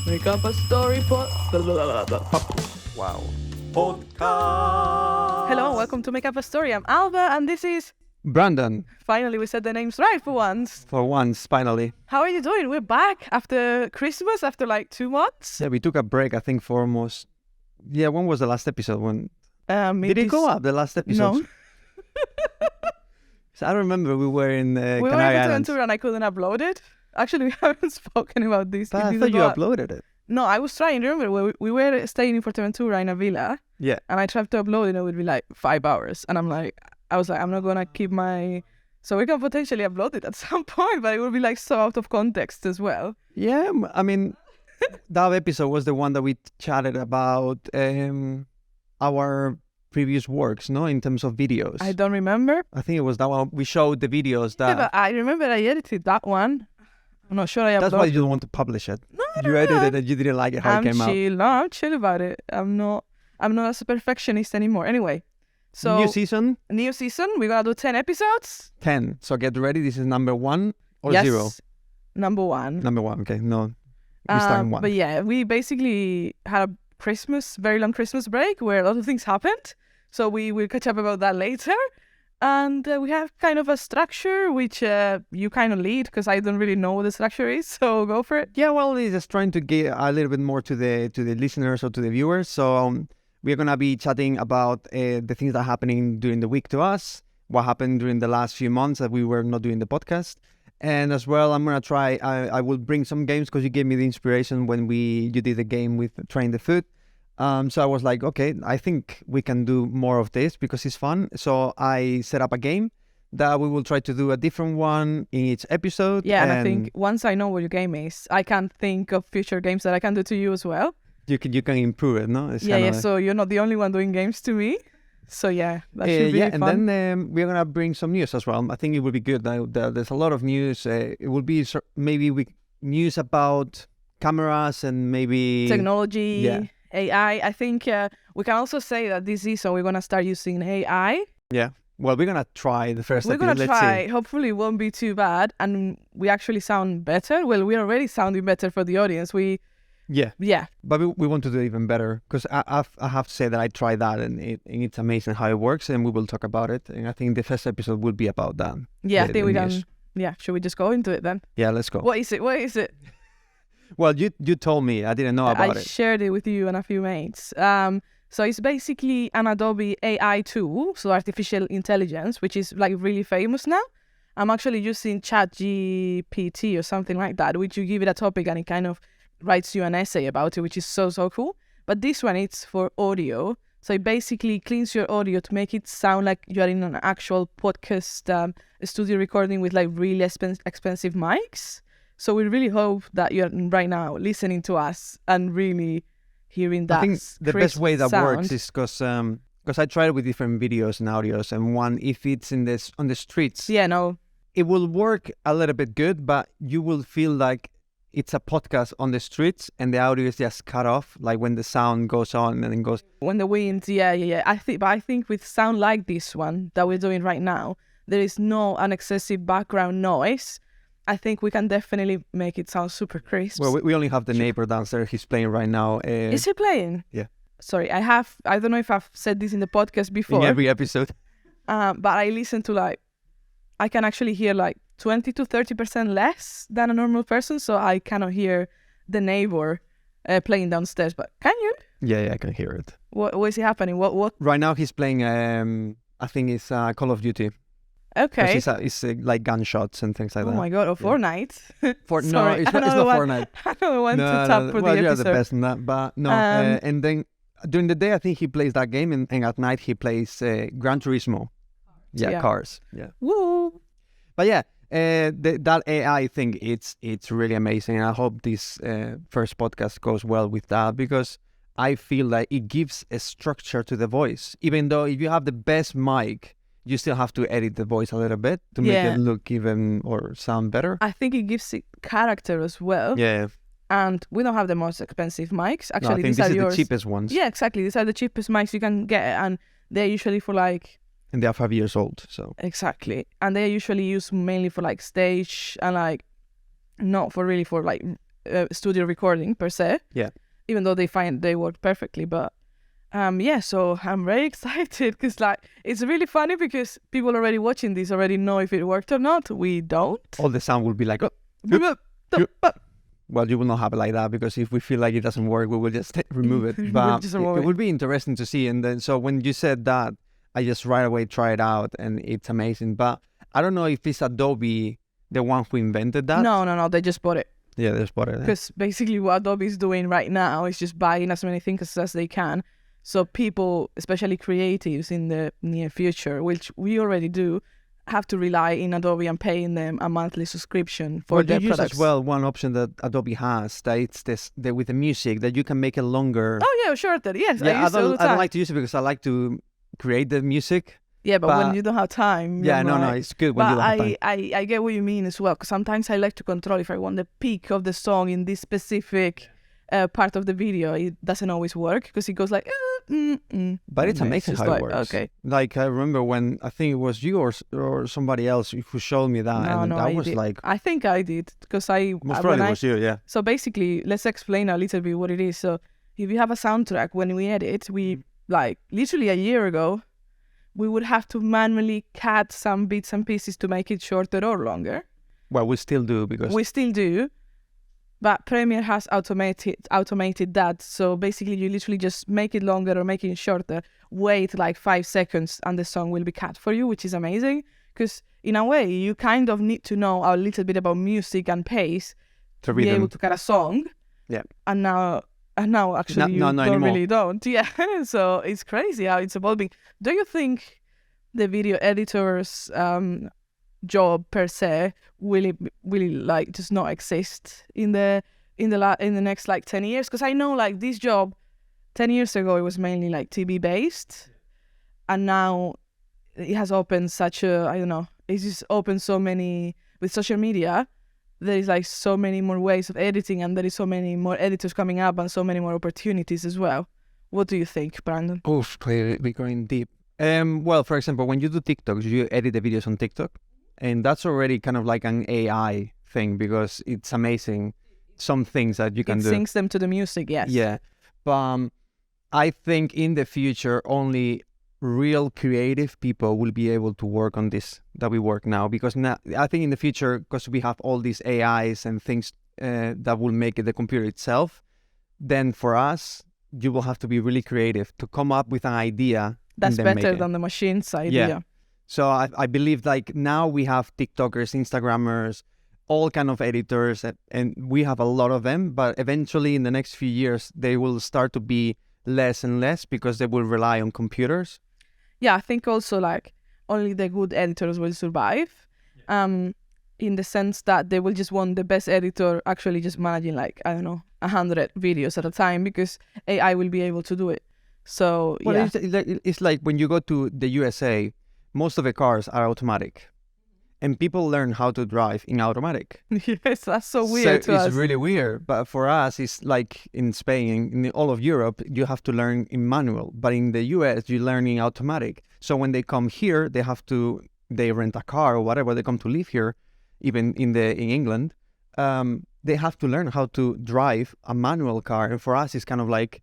Make up a story for... Wow. Podcast. Hello, welcome to Make Up a Story. I'm Alba, and this is... Brandon. Finally, we said the names right for once. For once, finally. How are you doing? We're back after Christmas, after like 2 months. Yeah, we took a break, I think, for almost... Yeah, when was the last episode? Did it go up, the last episode? No. So I remember we were in We were in Canary Islands. Fuerteventura and I couldn't upload it. Actually, we haven't spoken about this. But It I didn't thought you go up. uploaded it. No, I was trying. Remember, we were staying in Fuerteventura in a villa, Yeah. and I tried to upload it, and it would be like 5 hours. And I was like, I'm not going to keep my... So we can potentially upload it at some point, but it would be like so out of context as well. Yeah, I mean, that episode was the one that we chatted about our previous works, no? In terms of videos. I don't remember. I think it was that one. We showed the videos Yeah, that... but I remember I edited that one. I'm not sure I uploaded. That's why you don't want to publish it. No, You edited it, you didn't like it how I'm it came out. chill. No, I'm chill about it. I'm not as a perfectionist anymore. Anyway, so New season, new season. We're gonna do 10 episodes. 10. So get ready. This is number 1 or Yes, 0? number 1. Number 1. Okay, no. We start in 1. But yeah, we basically had a very long Christmas break where a lot of things happened. So we will catch up about that later. And we have kind of a structure which you kind of lead because I don't really know what the structure is. So go for it. Yeah, well, it's just trying to get a little bit more to the listeners or to the viewers. So we're going to be chatting about the things that are happening during the week to us, what happened during the last few months that we were not doing the podcast. And as well, I'm going to try, I will bring some games because you gave me the inspiration when you did the game with Trying the Food. So I was like, okay, I think we can do more of this because it's fun. So I set up a game that we will try to do a different one in each episode. Yeah, and I think once I know what your game is, I can think of future games that I can do to you as well. You can improve it, no? It's Yeah. So you're not the only one doing games to me. So yeah, that should be fun. And then we're gonna bring some news as well. I think it will be good. There's a lot of news. It will be maybe news about cameras and maybe technology. Yeah. AI. I think we can also say that this season we're going to start using AI. Yeah. Well, we're going to try the first We're episode. going to try. Hopefully it won't be too bad. And we actually sound better. Well, we're already sounding better for the audience. Yeah. But we want to do even better because I have to say that I tried that and it's amazing how it works and we will talk about it. And I think the first episode will be about that. Yeah, I think we can. Yeah. Should we just go into it then? Yeah, let's go. What is it? Well, you told me. I didn't know about it. I shared it with you and a few mates. So it's basically an Adobe AI tool, so artificial intelligence, which is like really famous now. I'm actually using ChatGPT or something like that, which you give it a topic and it kind of writes you an essay about it, which is so cool. But this one, it's for audio. So it basically cleans your audio to make it sound like you're in an actual podcast studio recording with like really expensive mics. So we really hope that you're right now listening to us and really hearing that. I think the best way that sound works is because I tried it with different videos and audios, and one, if it's on the streets, Yeah, no. it will work a little bit good, but you will feel like it's a podcast on the streets and the audio is just cut off, like when the sound goes on and then goes. When the wind, yeah. I think with sound like this one that we're doing right now, there is no an excessive background noise. I think we can definitely make it sound super crisp. Well, we only have the neighbor downstairs. He's playing right now. Is he playing? Yeah. Sorry, I don't know if I've said this in the podcast before. In every episode. But I listen to I can actually hear 20 to 30% less than a normal person. So I cannot hear the neighbor playing downstairs. But can you? Yeah, I can hear it. What is happening? What? Right now he's playing, I think it's Call of Duty. Okay. It's like gunshots and things like that. Oh my God, or Fortnite. No, Sorry, it's not Fortnite. I don't want to tap for well, the you're episode. the best in that, but no. And then during the day, I think he plays that game, and at night he plays Gran Turismo. Yeah, cars. Yeah. Woo! But yeah, that AI thing, it's really amazing. And I hope this first podcast goes well with that because I feel like it gives a structure to the voice. Even though if you have the best mic, you still have to edit the voice a little bit to make it look even or sound better. I think it gives it character as well. Yeah. And we don't have the most expensive mics. Actually, I think these this are is yours. the cheapest ones. Yeah, exactly. These are the cheapest mics you can get, and they're usually for And they are 5 years old, so. Exactly. And they're usually used mainly for stage and not for really for studio recording per se. Yeah. Even though they work perfectly, but yeah. So I'm very excited because like it's really funny because people already watching this already know if it worked or not. We don't. All the sound will be like, oh, well, you will not have it like that because if we feel like it doesn't work, we will just remove it. But it would be interesting to see. And then, so when you said that, I just right away try it out and it's amazing. But I don't know if it's Adobe, the one who invented that. No. They just bought it. Yeah, they just bought it. Because basically what Adobe is doing right now is just buying as many things as they can. So people, especially creatives in the near future, which we already do, have to rely in Adobe and paying them a monthly subscription for their products. Use as well one option that Adobe has, that it's with the music, that you can make it longer. Oh yeah, shorter. Yes, yeah, I don't like to use it because I like to create the music. Yeah, but when you don't have time. Yeah, no, it's good when you don't have time. I get what you mean as well, because sometimes I like to control if I want the peak of the song in this specific part of the video. It doesn't always work because it goes like. But it's amazing how it works. Okay. Like I remember when I think it was you or somebody else who showed me that, I think I did because most probably was you, yeah. So basically, let's explain a little bit what it is. So if you have a soundtrack, when we edit, we like literally a year ago, we would have to manually cut some bits and pieces to make it shorter or longer. Well, we still do but Premiere has automated that. So basically, you literally just make it longer or make it shorter, wait like 5 seconds, and the song will be cut for you, which is amazing. Because in a way, you kind of need to know a little bit about music and pace to be able to cut a song. Yeah. And now actually you really don't. Yeah. So it's crazy how it's evolving. Do you think the video editor's job per se will like just not exist in the next like 10 years? Because I know like this job 10 years ago it was mainly like TV based, and now it has opened it's just opened so many with social media. There is like so many more ways of editing, and there is so many more editors coming up and so many more opportunities as well. What do you think, Brandon? Oof, we're going deep. Well, for example, when you do TikToks, you edit the videos on TikTok. And that's already kind of like an AI thing because it's amazing some things that you can do. It syncs them to the music, yes. Yeah. But I think in the future, only real creative people will be able to work on this that we work now. Because now, I think in the future, because we have all these AIs and things that will make it the computer itself, then for us, you will have to be really creative to come up with an idea. That's better than the machine's idea. Yeah. So I believe like now we have TikTokers, Instagrammers, all kind of editors, and we have a lot of them. But eventually in the next few years, they will start to be less and less because they will rely on computers. Yeah, I think also like only the good editors will survive. Yeah. In the sense that they will just want the best editor actually just managing like, I don't know, 100 videos at a time because AI will be able to do it. So, yeah. It's like when you go to the USA, most of the cars are automatic, and people learn how to drive in automatic. Yes, that's so weird to us. It's really weird. But for us, it's like in Spain, in all of Europe, you have to learn in manual. But in the US, you learn in automatic. So when they come here, they rent a car or whatever. They come to live here, even in England. They have to learn how to drive a manual car. And for us, it's kind of like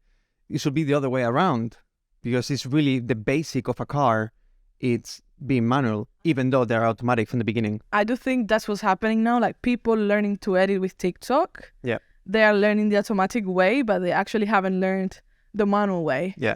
it should be the other way around, because it's really the basic of a car. It's being manual, even though they're automatic from the beginning. I do think that's what's happening now. Like people learning to edit with TikTok. Yeah. They are learning the automatic way, but they actually haven't learned the manual way. Yeah.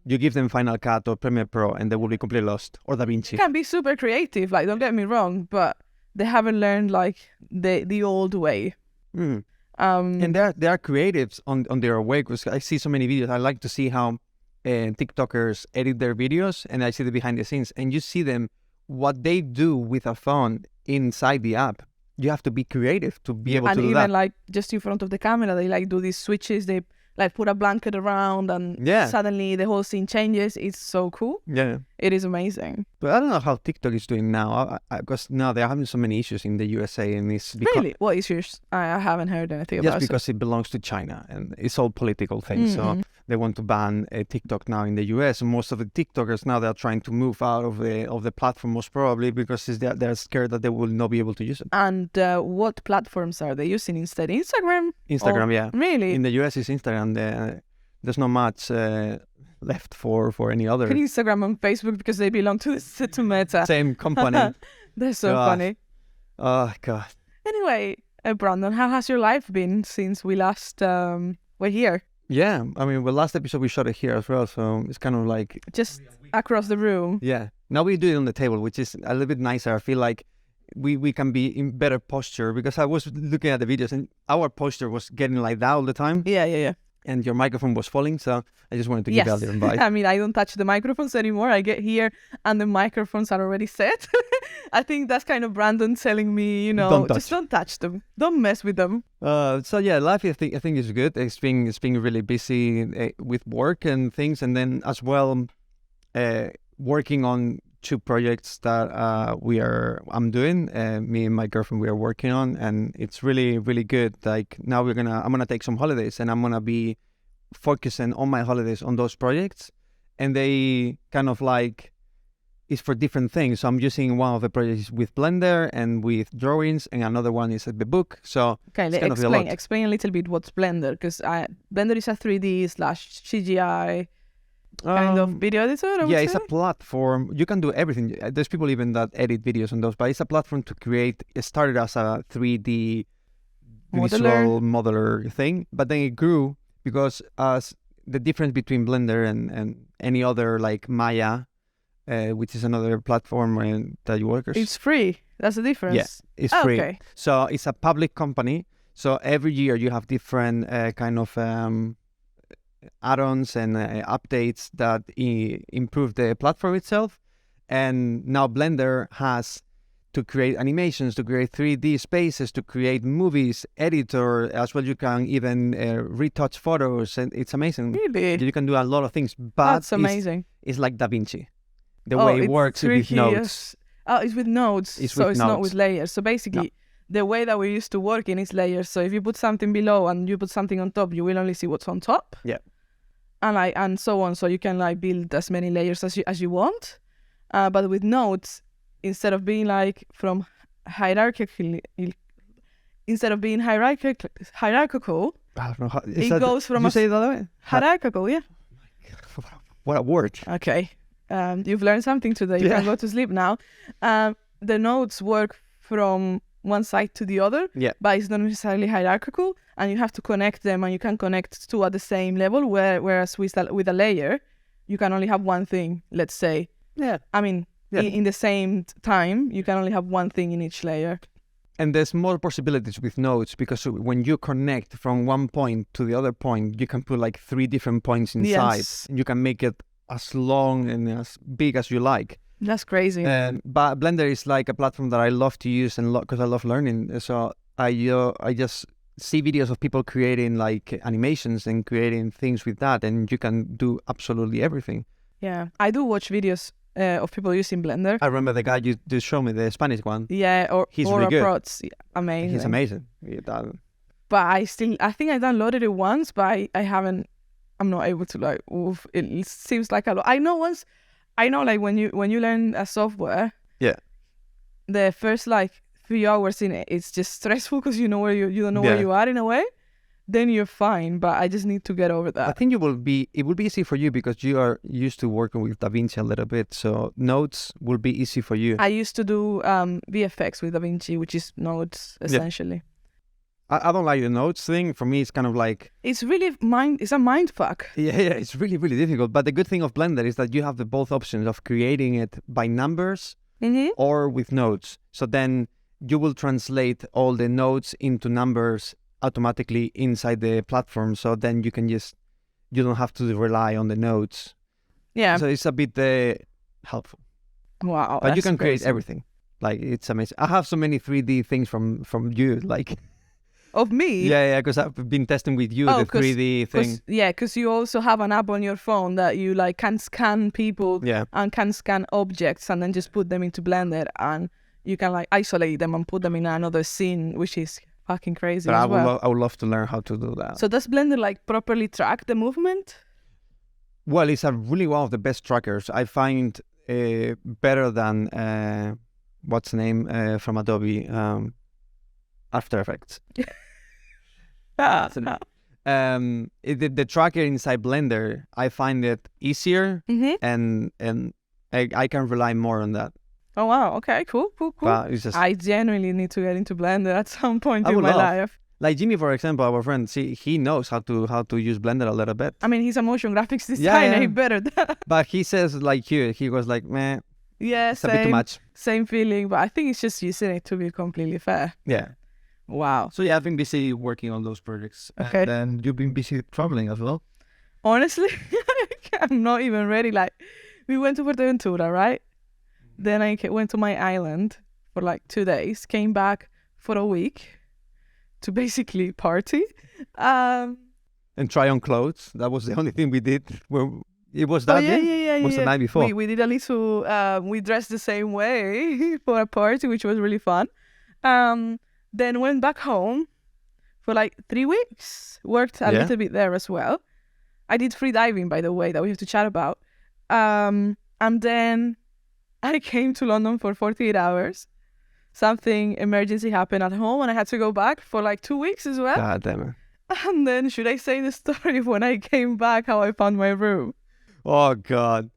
You give them Final Cut or Premiere Pro and they will be completely lost. Or DaVinci. It can be super creative, like don't get me wrong, but they haven't learned like the old way. Mm. And they are creatives on their way, because I see so many videos. I like to see how TikTokers edit their videos, and I see the behind the scenes, and you see them what they do with a phone inside the app. You have to be creative to be able to do that. And even like just in front of the camera, they like do these switches. They like put a blanket around, and suddenly the whole scene changes. It's so cool. Yeah. It is amazing. But I don't know how TikTok is doing now. Because now they're having so many issues in the USA, and it's because Really? What issues? I haven't heard anything just about because it belongs to China, and it's all political things. So they want to ban TikTok now in the US, and most of the TikTokers now they're trying to move out of the platform, most probably because they're scared that they will not be able to use it. And what platforms are they using instead? Instagram? Instagram, yeah. Really? In the US, it's Instagram. There's not much left for any other. Instagram and Facebook because they belong to Meta. Same company. They're so God. funny. Oh God. Anyway, Brandon, how has your life been since we last were here? Yeah, I mean, the last episode we shot it here as well, so it's kind of like just across the room. Yeah. Now we do it on the table, which is a little bit nicer. I feel like we can be in better posture because I was looking at the videos and our posture was getting like that all the time. Yeah. And your microphone was falling, so I just wanted to give you a little advice. I mean, I don't touch the microphones anymore. I get here and the microphones are already set. I think that's kind of Brandon telling me, just don't touch them. Don't mess with them. So yeah, life I think is good. It's been really busy with work and things, and then as well working on 2 projects that I'm doing. Me and my girlfriend, we are working on, and it's really, really good. Like now I'm gonna take some holidays, and I'm gonna be focusing on my holidays on those projects, and they kind of like it's for different things. So I'm using one of the projects with Blender and with drawings, and another one is at the book. So okay, explain a little bit what's Blender, because Blender is a 3D/CGI kind of video editor. Yeah, it's a platform. You can do everything. There's people even that edit videos on those, but it's a platform to create. It started as a 3D visual modeler thing, but then it grew because as the difference between Blender and any other like Maya, which is another platform that you work. It's free. That's the difference. Yeah, it's free. Okay. So it's a public company. So every year you have different kind of add-ons and updates that improve the platform itself. And now Blender has to create animations, to create 3D spaces, to create movies, editor, as well you can even retouch photos, and it's amazing. Really? You can do a lot of things, but that's amazing. It's like DaVinci. The way it works with nodes. Oh, it's with nodes, it's not with layers. So basically, the way that we used to work in is layers. So if you put something below and you put something on top, you will only see what's on top. Yeah. And so on. So you can like build as many layers as you want. But with nodes, instead of being like from hierarchical, hierarchical, I don't know how, it goes from you say it that way? Hierarchical, yeah. What a word. Okay. You've learned something today. You can go to sleep now. The nodes work from one side to the other, but it's not necessarily hierarchical, and you have to connect them, and you can connect 2 at the same level, whereas with a layer, you can only have one thing, let's say. Yeah. I mean, in the same time, you can only have one thing in each layer. And there's more possibilities with nodes because when you connect from one point to the other point, you can put like 3 different points inside. Yes. And you can make it as long and as big as you like. That's crazy. But Blender is like a platform that I love to use and because I love learning. So I just see videos of people creating like animations and creating things with that, and you can do absolutely everything. Yeah, I do watch videos of people using Blender. I remember the guy you just showed me, the Spanish one. Yeah, he's really good. Prods. Yeah, amazing. He's amazing. But I think I downloaded it once, but I'm not able to like. Oof, it seems like a lot. I know like when you learn a software. Yeah. The first like 3 hours in it, it's just stressful because you don't know where you are in a way. Then you're fine, but I just need to get over that. I think it will be easy for you because you are used to working with DaVinci a little bit, so nodes will be easy for you. I used to do VFX with DaVinci, which is nodes essentially. I don't like the nodes thing. For me, it's kind of like it's a mind fuck. Yeah, it's really, really difficult. But the good thing of Blender is that you have both options of creating it by numbers or with nodes. So then you will translate all the nodes into numbers automatically inside the platform, so then you don't have to rely on the nodes. Yeah. So it's a bit helpful. Wow. But you can create everything. Like, it's amazing. I have so many 3D things from you. Like, Of me? Yeah, because I've been testing with you the 3D thing. Because you also have an app on your phone that you like can scan people and can scan objects and then just put them into Blender, and you can like isolate them and put them in another scene, which is fucking crazy But as well. I would love to learn how to do that. So does Blender like properly track the movement? Well, it's really one of the best trackers. I find better than what's the name from Adobe, After Effects. The tracker inside Blender, I find it easier, and I can rely more on that. Oh wow! Okay, cool. But it's just, I genuinely need to get into Blender at some point in my life. Like Jimmy, for example, our friend, he knows how to use Blender a little bit. I mean, he's a motion graphics designer. He better. But he says like you, he was like, man, it's a bit too much. Same feeling, but I think it's just using it to be completely fair. Yeah. Wow. So yeah, I've been busy working on those projects. Okay. And then you've been busy traveling as well. Honestly, I'm not even ready. Like, we went to Fuerteventura, right? Then I went to my island for like 2 days, came back for a week to basically party. And try on clothes. That was the only thing we did. It was that day? Was the night before? We did a little, we dressed the same way for a party, which was really fun. Then went back home for like 3 weeks. Worked a little bit there as well. I did free diving, by the way, that we have to chat about. And then I came to London for 48 hours. Something emergency happened at home and I had to go back for like 2 weeks as well. God damn it. And then should I say the story of when I came back, how I found my room? Oh, God.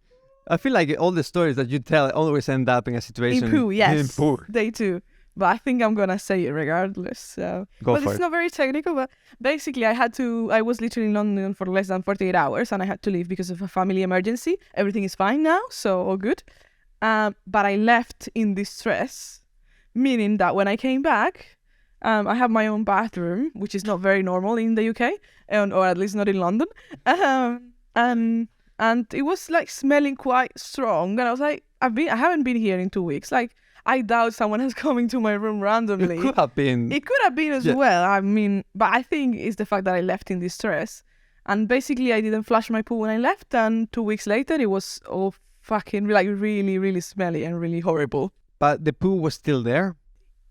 I feel like all the stories that you tell always end up in a situation. In poo, yes. In poo. They do. But I think I'm going to say it regardless. So. But it's not very technical. But basically, I was literally in London for less than 48 hours and I had to leave because of a family emergency. Everything is fine now, so all good. But I left in distress, meaning that when I came back, I have my own bathroom, which is not very normal in the UK, or at least not in London. And it was like smelling quite strong. And I was like, I haven't been here in 2 weeks. Like, I doubt someone is coming to my room randomly. It could have been. It could have been as well. I mean, but I think it's the fact that I left in distress. And basically, I didn't flush my poo when I left. And 2 weeks later, it was all fucking like really, really smelly and really horrible. But the poo was still there?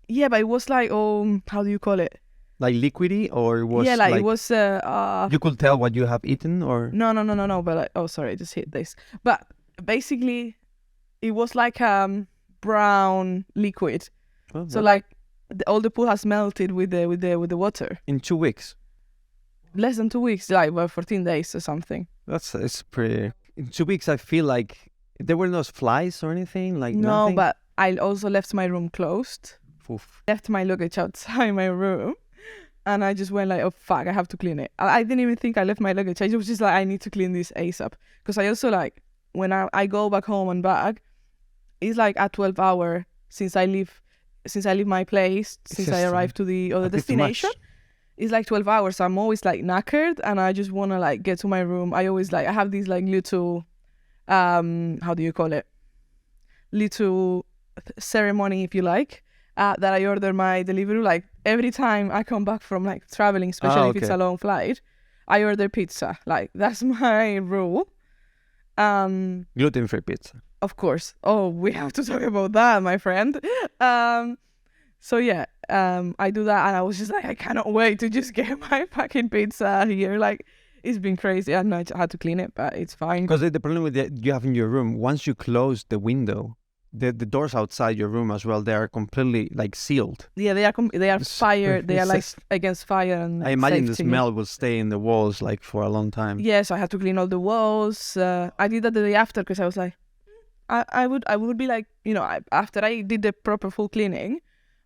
Yeah, but it was like, how do you call it? Like liquidy, or it was it was... you could tell what you have eaten, or... No, but like, sorry, I just hit this. But basically, it was like brown liquid. Oh, so like, all the poo has melted with the water. In 2 weeks? Less than 2 weeks, like, well, 14 days or something. It's pretty... In 2 weeks, I feel like there were no flies or anything, like no, nothing. But I also left my room closed. Oof. Left my luggage outside my room. And I just went like, oh, fuck, I have to clean it. I didn't even think I left my luggage. I was just like, I need to clean this ASAP. Because I also like, when I go back home and back, it's like a 12-hour since I leave my place, since I arrive to the other destination. It's like 12 hours. So I'm always like knackered and I just want to like get to my room. I always like, I have these like little, how do you call it? Little ceremony, if you like. That I order my delivery, like every time I come back from like traveling, especially if it's a long flight, I order pizza. Like that's my rule. Gluten-free pizza. Of course. Oh, we have to talk about that, my friend. So yeah, I do that and I was just like, I cannot wait to just get my fucking pizza here. Like it's been crazy and I had to clean it, but it's fine. Because the problem with you have in your room, once you close the window, the doors outside your room as well, they are completely like sealed. Yeah, they are fire. They are like against fire and like, I imagine safety. the smell will stay in the walls like for a long time. Yes, I had to clean all the walls. I did that the day after because I was like, I would be like, you know, after I did the proper full cleaning,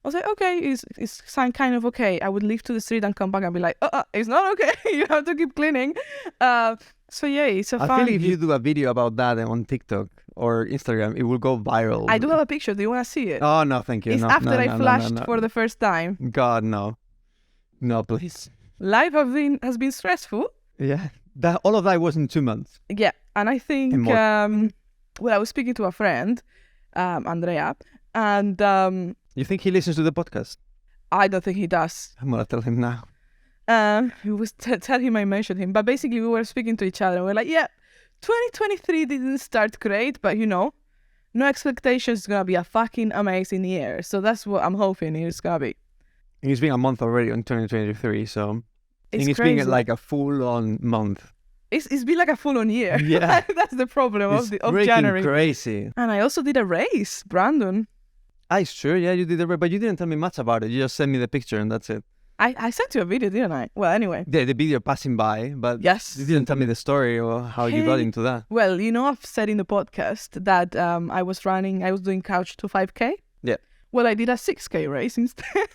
I was like, okay, it's kind of okay. I would leave to the street and come back and be like, it's not okay. You have to keep cleaning. So yeah, it's a fun. I feel if you do a video about that on TikTok or Instagram, it will go viral. I do have a picture. Do you want to see it? Oh, no, thank you. It's after I flashed for the first time. God, no. No, please. Life has been stressful. Yeah. All of that was in 2 months. Yeah. And I think, well, I was speaking to a friend, Andrea, and... You think he listens to the podcast? I don't think he does. I'm gonna tell him now. We was tell him I mentioned him, but basically we were speaking to each other and we're like, yeah, 2023 didn't start great, but no expectations, it's gonna be a fucking amazing year. So that's what I'm hoping it's gonna be. It's been a month already in 2023, so it's crazy. been like a full-on month. It's been like a full-on year. Yeah. That's the problem It's of freaking January. crazy. And I also did a race, Brandon. It's true, yeah, you did it, but you didn't tell me much about it. You just sent me the picture and that's it. I sent you a video, didn't I? Well, anyway. The video passing by, but Yes. you didn't tell me the story or how you got into that. Well, I've said in the podcast that I was doing couch to 5K. Yeah. Well, I did a 6K race instead.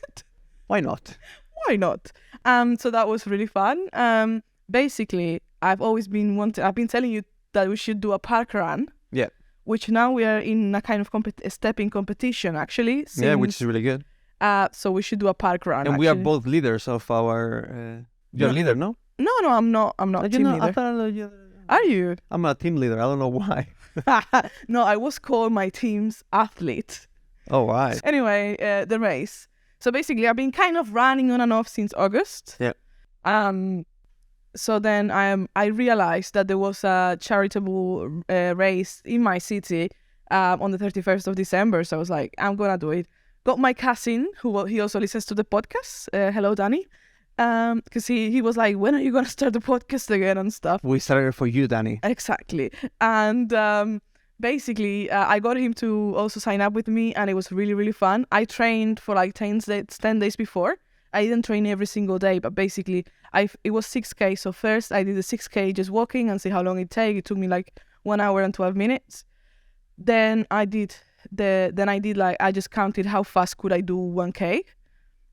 Why not? Why not? So that was really fun. Basically, I've been telling you that we should do a park run. Yeah. Which now we are in a kind of stepping competition, actually. Yeah, which is really good. So we should do a park run. And we are both leaders of our... you're a leader, no? No, I'm not team leader. Are you? I'm a team leader. I don't know why. No, I was called my team's athlete. Oh, right. Anyway, the race. So basically, I've been kind of running on and off since August. Yeah. So then I realized that there was a charitable race in my city on the 31st of December. So I was like, I'm gonna do it. Got my cousin, he also listens to the podcast. Hello, Danny. Because he was like, when are you gonna start the podcast again and stuff? We started for you, Danny. Exactly. And basically, I got him to also sign up with me, and it was really, really fun. I trained for like 10 days before. I didn't train every single day, but basically, it was 6K. So first, I did the 6K just walking and see how long it take. It took me like 1 hour and 12 minutes. Then I just counted how fast could I do 1K.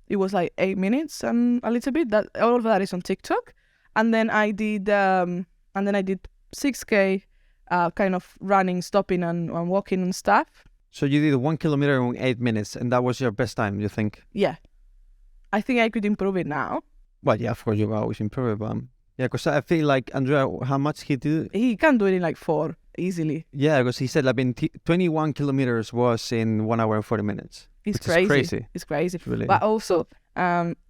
It was like 8 minutes and a little bit. That all of that is on TikTok. And then I did 6K, kind of running, stopping and walking and stuff. So you did 1 kilometer in 8 minutes, and that was your best time, you think? Yeah. I think I could improve it now. Well, yeah, of course you always improve it, but yeah, because I feel like Andrea, how much he did? He can do it in like 4 easily. Yeah, because he said like 21 kilometers was in 1 hour and 40 minutes. It's crazy. It's crazy. Really. But also,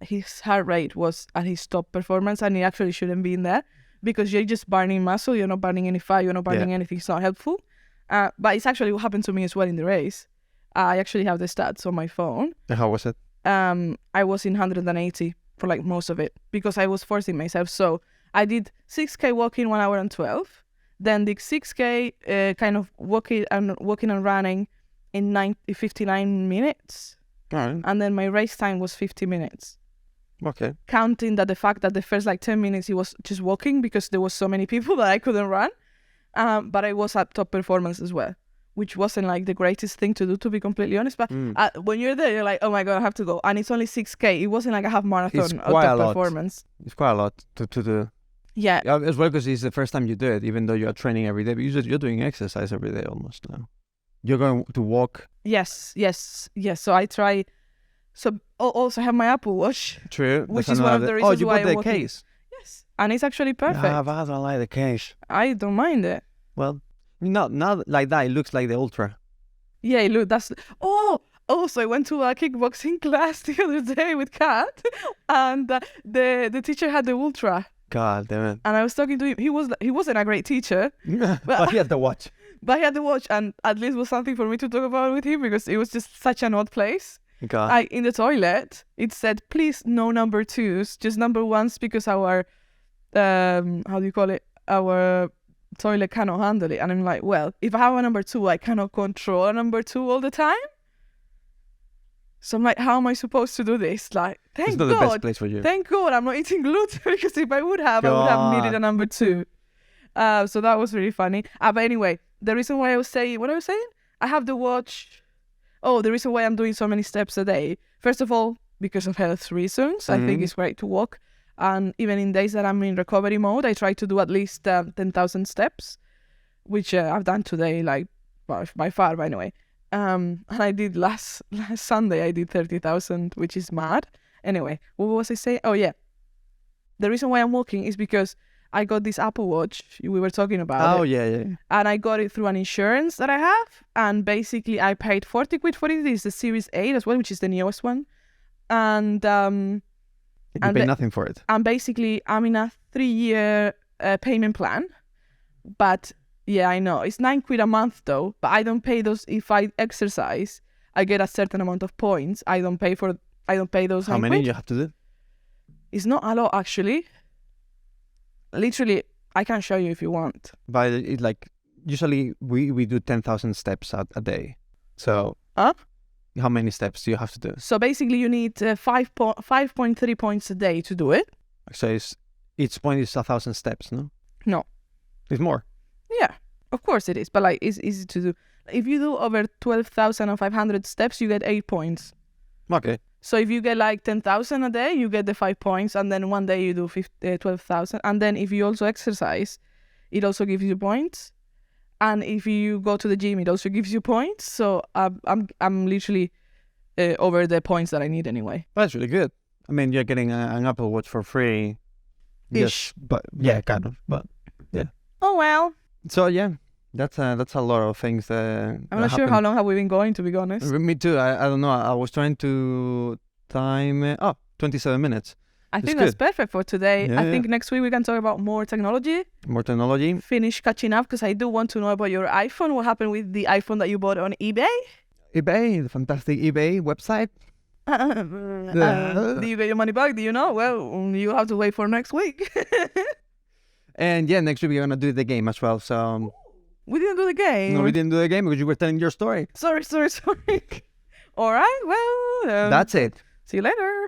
his heart rate was at his top performance, and he actually shouldn't be in there because you're just burning muscle. You're not burning any fat. You're not burning anything. It's not helpful. But it's actually what happened to me as well in the race. I actually have the stats on my phone. And how was it? I was in 180 for like most of it because I was forcing myself. So I did 6K walking 1 hour and 12. Then did 6K kind of walking and running in 59 minutes. Right. And then my race time was 50 minutes. Okay. Counting that the fact that the first like 10 minutes he was just walking because there was so many people that I couldn't run. But I was at top performance as well, which wasn't like the greatest thing to do, to be completely honest. But when you're there, you're like, oh my God, I have to go. And it's only 6K. It wasn't like a half marathon or top performance. It's quite a lot to do. Yeah. As well, because it's the first time you do it, even though you're training every day. But you're doing exercise every day almost now. You're going to walk. Yes. So I try. So also I have my Apple Watch. True. Which is one of the reasons why you bought the case. Yes. And it's actually perfect. Yeah, but I don't like the case. I don't mind it. Well, not like that. It looks like the Ultra. Yeah, look, that's... Oh! Also, I went to a kickboxing class the other day with Kat, and the teacher had the Ultra. God damn it. And I was talking to him. He wasn't a great teacher. But he had the watch. But he had the watch, and at least was something for me to talk about with him because it was just such an odd place. God. In the toilet, it said, please no number 2s, just number 1s because our, how do you call it? Our toilet cannot handle it. And I'm like, well, if I have a number 2, I cannot control a number 2 all the time. So I'm like, how am I supposed to do this? Like, thank God. It's not the best place for you. Thank God I'm not eating gluten because if I would have, I would have needed a number 2. So that was really funny. But anyway, the reason why I was saying, what I was saying? I have the watch. Oh, the reason why I'm doing so many steps a day. First of all, because of health reasons. I think it's great to walk. And even in days that I'm in recovery mode, I try to do at least 10,000 steps, which I've done today, like by far, by the way. And I did last Sunday, I did 30,000, which is mad. Anyway, what was I saying? Oh, yeah. The reason why I'm walking is because I got this Apple Watch. We were talking about it. Oh, yeah. And I got it through an insurance that I have. And basically, I paid 40 quid for it. It's the Series 8 as well, which is the newest one. and You And pay ba- nothing for it. and basically I'm in a 3-year payment plan. But yeah, I know it's £9 a month though. But I don't pay those. If I exercise, I get a certain amount of points. I don't pay those. How 9 many quid. you have to do? It's not a lot actually. Literally, I can show you if you want. But it, like usually we do 10,000 steps a day. So Huh? how many steps do you have to do? So basically, you need 5.3 points a day to do it. So each point is 1,000 steps, no? No. It's more. Yeah, of course it is. But like, it's easy to do. If you do over 12,500 steps, you get 8 points. Okay. So if you get like 10,000 a day, you get the 5 points, and then one day you do 12,000. And then if you also exercise, it also gives you points. And if you go to the gym, it also gives you points. So I'm literally over the points that I need anyway. That's really good. I mean, you're getting an Apple Watch for free. Ish. Yes, but yeah, kind of. But Oh well. so yeah, that's a lot of things that. I'm not sure how long have we been going, to be honest. Me too. I don't know. I was trying to time. 27 minutes. I It's think that's good. perfect for today. Yeah, I think next week we can talk about more technology. More technology. Finish catching up because I do want to know about your iPhone. What happened with the iPhone that you bought on eBay? eBay, the fantastic eBay website. Do you get your money back? Do you know? Well, you have to wait for next week. And yeah, next week we're gonna do the game as well. So We didn't do the game. no, we didn't do the game because you were telling your story. Sorry. All right. Well, That's it. see you later.